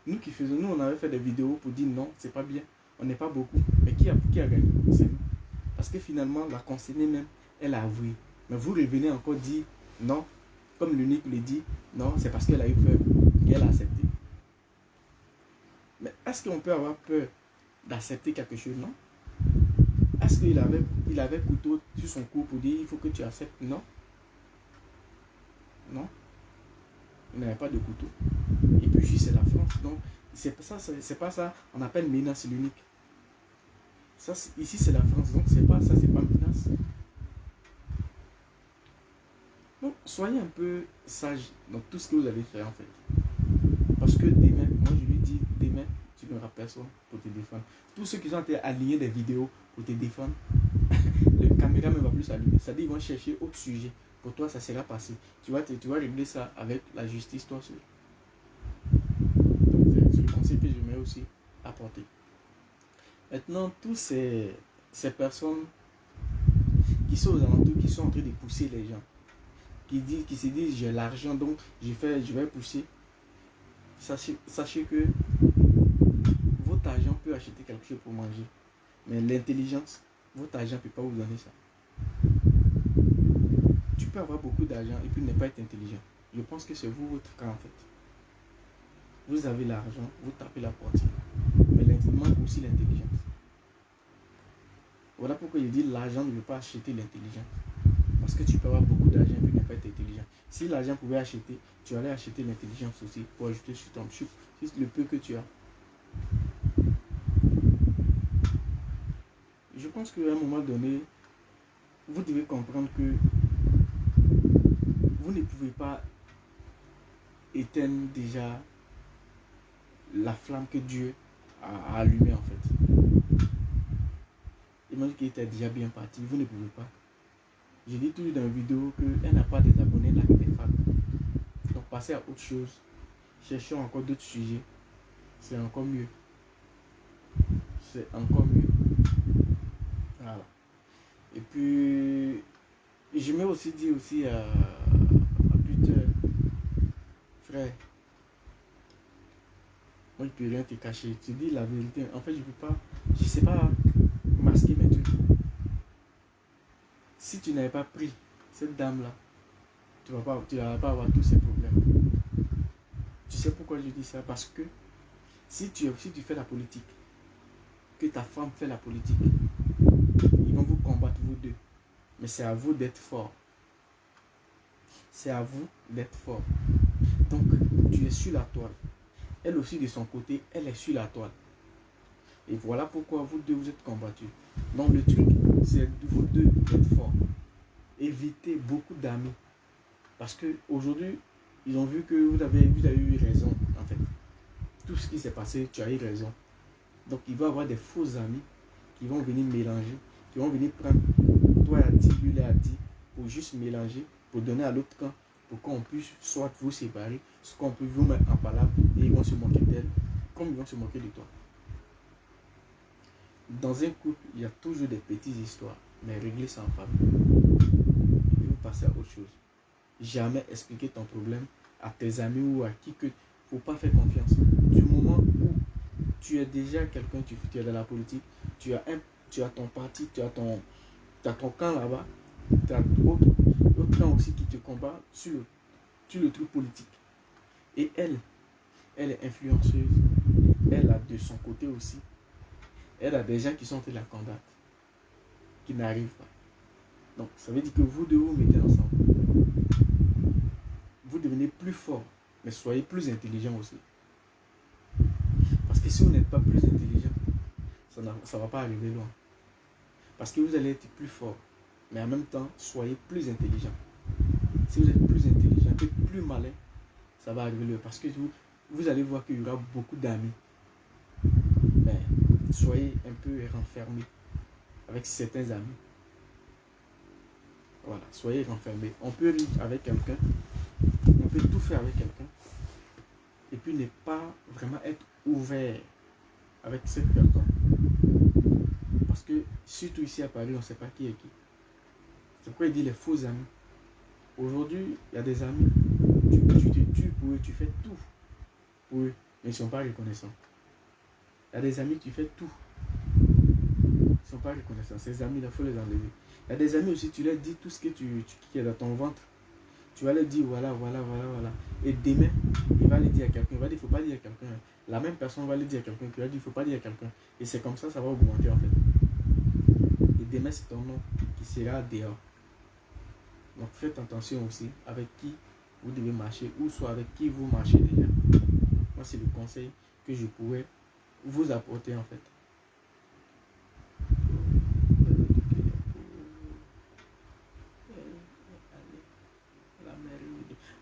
Nous, on avait fait des vidéos pour dire non, c'est pas bien. On n'est pas beaucoup. Mais qui a gagné? C'est nous. Parce que finalement, la concernée même, elle a avoué. Mais vous revenez encore dire non. Comme l'unique le dit, non, c'est parce qu'elle a eu peur qu'elle a accepté. Mais est-ce qu'on peut avoir peur d'accepter quelque chose? Non. Est-ce qu'il avait couteau sur son cou pour dire il faut que tu acceptes? Non. Non. Il n'avait pas de couteau. Et puis juste c'est la France. Donc c'est pas ça. On appelle menace l'unique. Ça, ici c'est la France. Donc c'est pas ça, c'est pas menace. Donc soyez un peu sage dans tout ce que vous allez faire en fait. Parce que demain, moi je lui dis, demain, tu n'auras personne pour te défendre. Tous ceux qui ont été alignés des vidéos pour te défendre, le caméra ne va plus s'allumer. C'est-à-dire qu'ils vont chercher autre sujet. Pour toi, ça sera passé. Tu vas régler ça avec la justice toi seul. Donc, c'est le conseil que je mets aussi apporter. Maintenant, tous ces personnes qui sont aux alentours, qui sont en train de pousser les gens, qui se disent j'ai l'argent, donc je vais pousser. Sachez que votre argent peut acheter quelque chose pour manger. Mais l'intelligence, votre argent ne peut pas vous donner ça. Tu peux avoir beaucoup d'argent et puis ne pas être intelligent. Je pense que c'est vous votre cas en fait. Vous avez l'argent, vous tapez la porte. Mais il manque aussi l'intelligence. Voilà pourquoi il dit l'argent ne veut pas acheter l'intelligence. Parce que tu peux avoir beaucoup d'argent et puis ne pas être intelligent. Si l'argent pouvait acheter, tu allais acheter l'intelligence aussi pour ajouter sur ton chip, juste le peu que tu as. Je pense qu'à un moment donné, vous devez comprendre que vous ne pouvez pas éteindre déjà la flamme que Dieu a allumée en fait. Imagine qu'il était déjà bien parti, vous ne pouvez pas. J'ai dit toujours dans la vidéo qu'elle n'a pas des abonnés là que des femmes. Donc passez à autre chose. Cherchons encore d'autres sujets. C'est encore mieux. C'est encore mieux. Voilà. Et puis, je m'ai aussi dit aussi à Peter, frère, moi je peux rien te cacher. Tu dis la vérité. En fait, je sais pas masquer mes trucs. Si tu n'avais pas pris cette dame-là, tu vas pas avoir tous ces problèmes. Tu sais pourquoi je dis ça? Parce que si tu fais la politique, que ta femme fait la politique, ils vont vous combattre vous deux. Mais c'est à vous d'être fort. C'est à vous d'être fort. Donc, tu es sur la toile. Elle aussi, de son côté, elle est sur la toile. Et voilà pourquoi vous deux, vous êtes combattus. Donc, le truc, c'est vous deux d'être forts. Évitez beaucoup d'amis. Parce qu'aujourd'hui, ils ont vu que vous avez eu raison, en fait. Tout ce qui s'est passé, tu as eu raison. Donc, il va y avoir des faux amis qui vont venir mélanger, qui vont venir prendre toi a dit, lui a dit, pour juste mélanger, pour donner à l'autre camp, pour qu'on puisse soit vous séparer, soit qu'on peut vous mettre en palabre et ils vont se moquer d'elle, comme ils vont se moquer de toi. Dans un couple, il y a toujours des petites histoires, mais régler ça en famille. Et vous passez à autre chose. Jamais expliquer ton problème à tes amis ou à qui que. Faut pas faire confiance. Du moment où tu es déjà quelqu'un, tu es dans la politique, tu as ton parti, tu as ton camp là-bas, tu as autre camp aussi qui te combat sur le truc politique. Et elle est influenceuse. Elle a de son côté aussi. Elle a des gens qui sont fait la candidate, qui n'arrivent pas. Donc, ça veut dire que vous deux vous mettez ensemble. Vous devenez plus fort, mais soyez plus intelligent aussi. Parce que si vous n'êtes pas plus intelligent, ça ne va pas arriver loin. Parce que vous allez être plus fort, mais en même temps, soyez plus intelligent. Si vous êtes plus intelligent et plus malin, ça va arriver loin. Parce que vous allez voir qu'il y aura beaucoup d'amis. Mais soyez un peu renfermés avec certains amis. Voilà, soyez renfermés. On peut rire avec quelqu'un, on peut tout faire avec quelqu'un, et puis ne pas vraiment être ouvert avec cette personne. Parce que, surtout ici à Paris, on ne sait pas qui est qui. C'est pourquoi il dit les faux amis. Aujourd'hui, il y a des amis, tu te tues pour eux, tu fais tout pour eux, mais ils ne sont pas reconnaissants. Il y a des amis, tu fais tout. Ils ne sont pas reconnaissants. Ces amis-là, il faut les enlever. Il y a des amis aussi, tu leur dis tout ce qui est dans ton ventre. Tu vas leur dire voilà. Et demain, il va le dire à quelqu'un. Il va dire, il ne faut pas dire à quelqu'un. La même personne va le dire à quelqu'un. Puis il va dire, il ne faut pas dire à quelqu'un. Et c'est comme ça va augmenter en fait. Et demain, c'est ton nom qui sera dehors. Donc faites attention aussi avec qui vous devez marcher ou soit avec qui vous marchez déjà. Moi, c'est le conseil que je pourrais vous apporter en fait.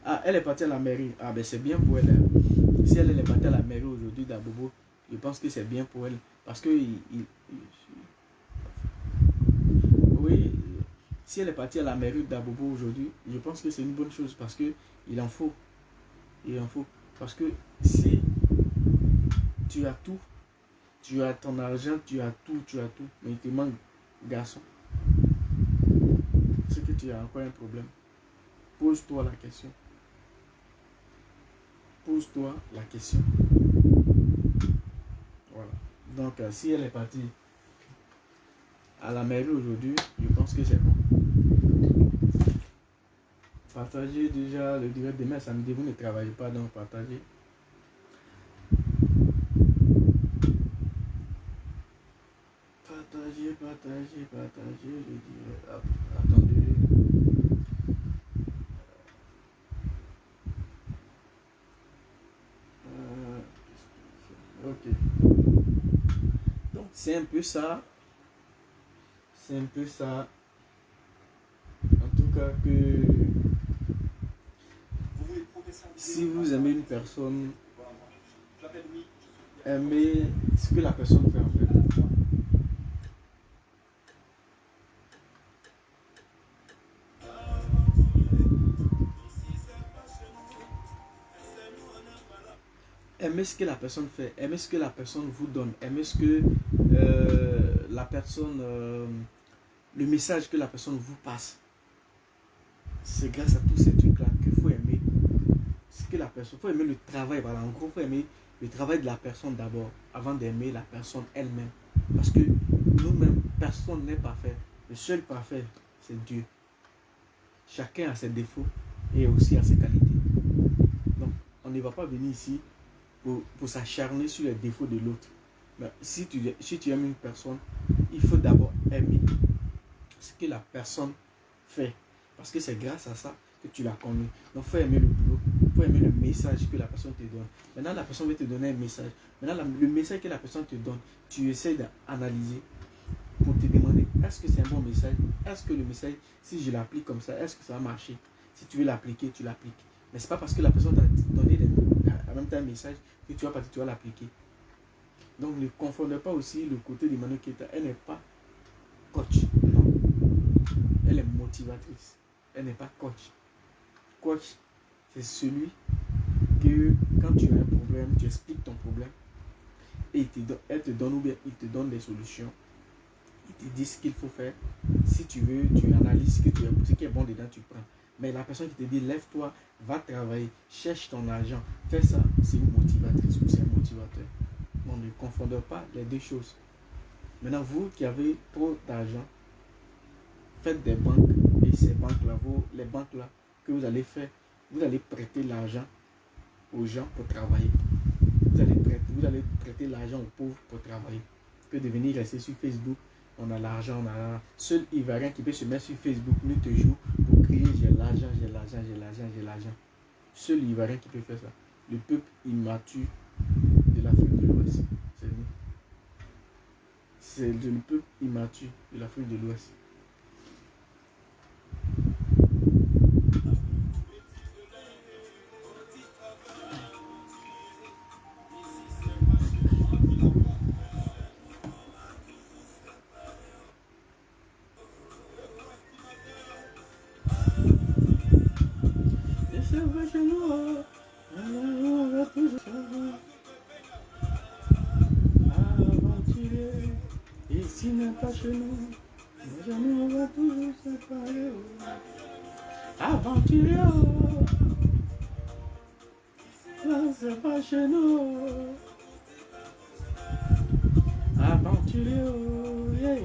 Ah, elle est partie à la mairie. Ah, ben c'est bien pour elle. Si elle est partie à la mairie aujourd'hui d'Abobo, je pense que c'est bien pour elle. Parce que, oui, si elle est partie à la mairie d'Abobo aujourd'hui, je pense que c'est une bonne chose parce que il en faut. Il en faut. Parce que si tu as tout, tu as ton argent, tu as tout, mais il te manque garçon. C'est que tu as encore un problème. Pose-toi la question. Pose-toi la question. Voilà. Donc, si elle est partie à la mairie aujourd'hui, je pense que c'est bon. Partagez déjà le direct demain samedi. Vous ne travaillez pas, donc partagez. Partagez le direct. Attendez. Ok. Donc c'est un peu ça. C'est un peu ça. En tout cas que si vous aimez une personne, aimer ce que la personne fait en fait. Aimer ce que la personne fait, aimer ce que la personne vous donne, aimer ce que la personne, le message que la personne vous passe. C'est grâce à tous ces trucs-là qu'il faut aimer ce que la personne, il faut aimer le travail. Voilà, en gros, il faut aimer le travail de la personne d'abord, avant d'aimer la personne elle-même. Parce que nous-mêmes, personne n'est parfait. Le seul parfait, c'est Dieu. Chacun a ses défauts et aussi a ses qualités. Donc, on ne va pas venir ici pour s'acharner sur les défauts de l'autre. Mais si tu aimes une personne, il faut d'abord aimer ce que la personne fait. Parce que c'est grâce à ça que tu l'as connu. Donc, il faut aimer le boulot. Il faut aimer le message que la personne te donne. Maintenant, la personne veut te donner un message. Maintenant, le message que la personne te donne, tu essaies d'analyser pour te demander, est-ce que c'est un bon message? Est-ce que le message, si je l'applique comme ça, est-ce que ça va marcher? Si tu veux l'appliquer, tu l'appliques. Mais ce n'est pas parce que la personne t'a donné en même temps un message que tu vas l'appliquer. Donc, ne confondez pas aussi le côté de Manu Keita. Elle n'est pas coach. Non. Elle est motivatrice. Elle n'est pas coach. Coach, c'est celui que quand tu as un problème, tu expliques ton problème et elle te donne ou bien il te donne des solutions. Il te dit ce qu'il faut faire. Si tu veux, tu analyses ce qui est bon dedans, tu prends. Mais la personne qui te dit lève-toi, va travailler, cherche ton argent, fais ça, c'est une motivatrice ou c'est un motivateur. Donc ne confondez pas les deux choses. Maintenant, vous qui avez trop d'argent, faites des banques et ces banques-là, les banques-là que vous allez faire, vous allez prêter l'argent aux gens pour travailler. Vous allez prêter l'argent aux pauvres pour travailler. Que de venir rester sur Facebook, on a l'argent, on a l'argent. Seul Ivoirien qui peut se mettre sur Facebook nuit et jour pour crier j'ai l'argent, j'ai l'argent, j'ai l'argent, j'ai l'argent. Seul Ivoirien qui peut faire ça. Le peuple immature de l'Afrique de l'Ouest, c'est nous. C'est le peuple immature de l'Afrique de l'Ouest. Ici n'est pas chez nous, mais jamais on va toujours se parler. Aventurier, là c'est pas chez nous. Aventurier, yeah.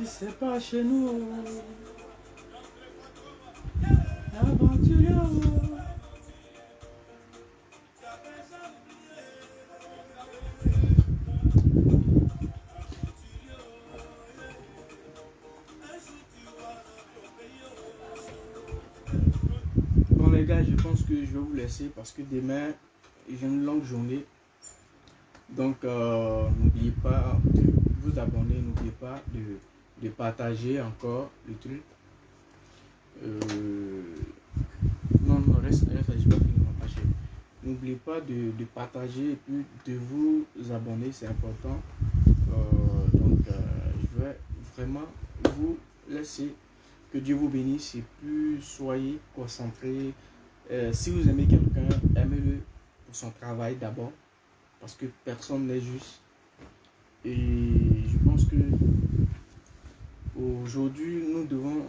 C'est pas chez nous. Aventurier. Bon les gars, je pense que je vais vous laisser parce que demain j'ai une longue journée. Donc n'oubliez pas de vous abonner, n'oubliez pas de partager encore le truc. Non, reste, je vais finir ma page. N'oubliez pas de partager et puis de vous abonner, c'est important. Je vais vraiment vous laisser. Que Dieu vous bénisse et puis soyez concentrés. Si vous aimez quelqu'un, aimez-le pour son travail d'abord. Parce que personne n'est juste. Et je pense que aujourd'hui, nous devons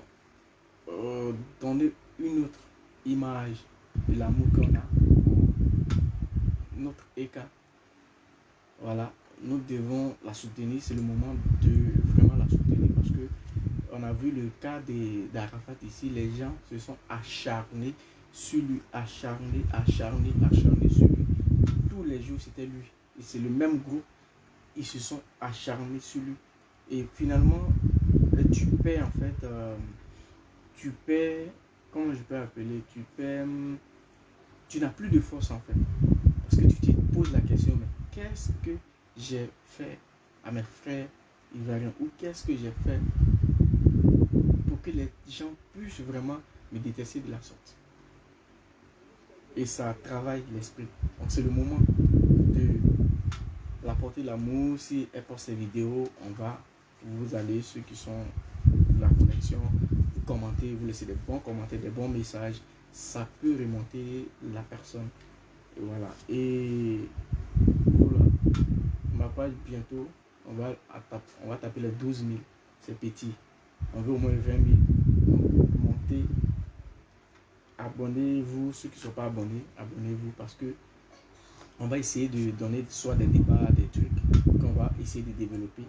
donner une autre image de l'amour qu'on a. Notre Eka. Voilà. Nous devons la soutenir. C'est le moment de vraiment la soutenir. Parce que on a vu le cas d'Arafat ici. Les gens se sont acharnés sur lui. Acharnés sur lui. Tous les jours, c'était lui. Et c'est le même groupe. Ils se sont acharnés sur lui. Et finalement, tu perds en fait. Tu perds. Comment je peux appeler? Tu n'as plus de force en fait. Parce que tu te poses la question, mais qu'est-ce que j'ai fait à mes frères ivoiriens? Ou qu'est-ce que j'ai fait pour que les gens puissent vraiment me détester de la sorte? Et ça travaille l'esprit. Donc c'est le moment la portée de l'amour. Si elle poste ses vidéos, vous allez, ceux qui sont de la connexion, vous commentez, vous laissez des bons commentaires, des bons messages. Ça peut remonter la personne. Et voilà. Et voilà. Ma page, bientôt, on va taper les 12 000. C'est petit. On veut au moins 20 000. Donc, montez. Abonnez-vous. Ceux qui ne sont pas abonnés, abonnez-vous parce que on va essayer de donner soit des débats, des trucs qu'on va essayer de développer.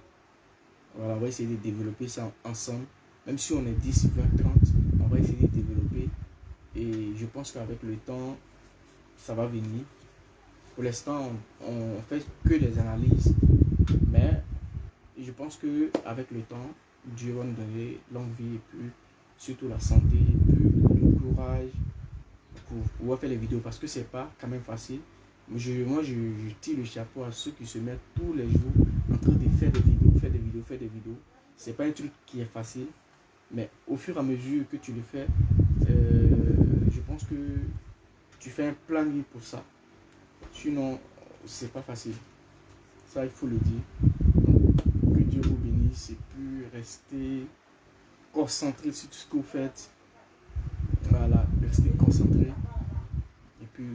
Voilà, on va essayer de développer ça ensemble. Même si on est 10, 20, 30, on va essayer de développer. Et je pense qu'avec le temps, ça va venir. Pour l'instant, on fait que des analyses. Mais je pense qu'avec le temps, Dieu va nous donner l'envie et puis surtout la santé et puis le courage pour pouvoir faire les vidéos. Parce que c'est pas quand même facile. Moi, je tire le chapeau à ceux qui se mettent tous les jours en train de faire des vidéos. C'est pas un truc qui est facile. Mais au fur et à mesure que tu le fais, je pense que tu fais un plan libre pour ça. Sinon, c'est pas facile. Ça, il faut le dire. Donc, que Dieu vous bénisse et puis restez concentré sur tout ce que vous faites. Voilà, restez concentré. Et puis...